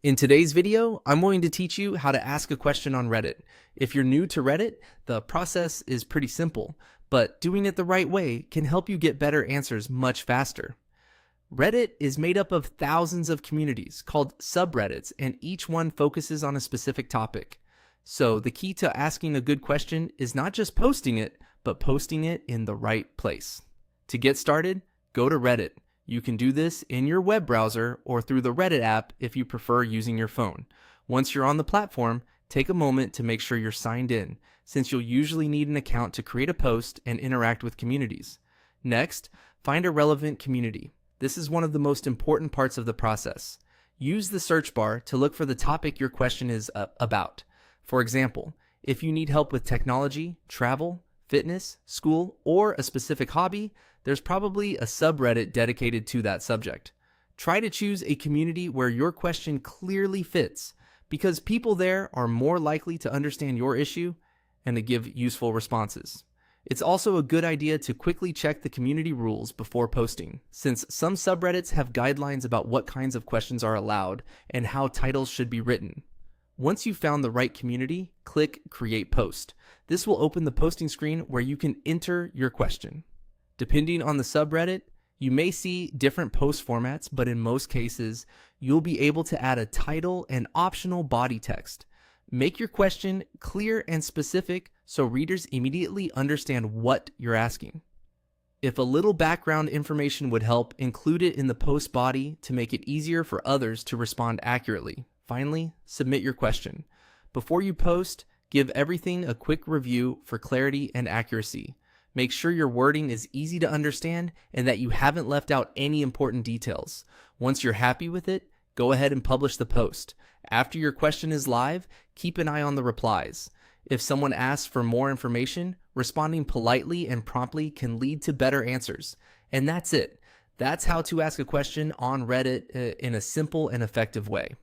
In today's video, I'm going to teach you how to ask a question on Reddit. If you're new to Reddit, the process is pretty simple, but doing it the right way can help you get better answers much faster. Reddit is made up of thousands of communities called subreddits, and each one focuses on a specific topic. So the key to asking a good question is not just posting it, but posting it in the right place. To get started, go to Reddit. You can do this in your web browser or through the Reddit app if you prefer using your phone. Once you're on the platform, take a moment to make sure you're signed in, since you'll usually need an account to create a post and interact with communities. Next, find a relevant community. This is one of the most important parts of the process. Use the search bar to look for the topic your question is about. For example, if you need help with technology, travel, fitness, school, or a specific hobby, there's probably a subreddit dedicated to that subject. Try to choose a community where your question clearly fits, because people there are more likely to understand your issue and to give useful responses. It's also a good idea to quickly check the community rules before posting, since some subreddits have guidelines about what kinds of questions are allowed and how titles should be written. Once you've found the right community, click Create Post. This will open the posting screen where you can enter your question. Depending on the subreddit, you may see different post formats, but in most cases, you'll be able to add a title and optional body text. Make your question clear and specific so readers immediately understand what you're asking. If a little background information would help, include it in the post body to make it easier for others to respond accurately. Finally, submit your question. Before you post, give everything a quick review for clarity and accuracy. Make sure your wording is easy to understand and that you haven't left out any important details. Once you're happy with it, go ahead and publish the post. After your question is live, keep an eye on the replies. If someone asks for more information, responding politely and promptly can lead to better answers. And that's it. That's how to ask a question on Reddit in a simple and effective way.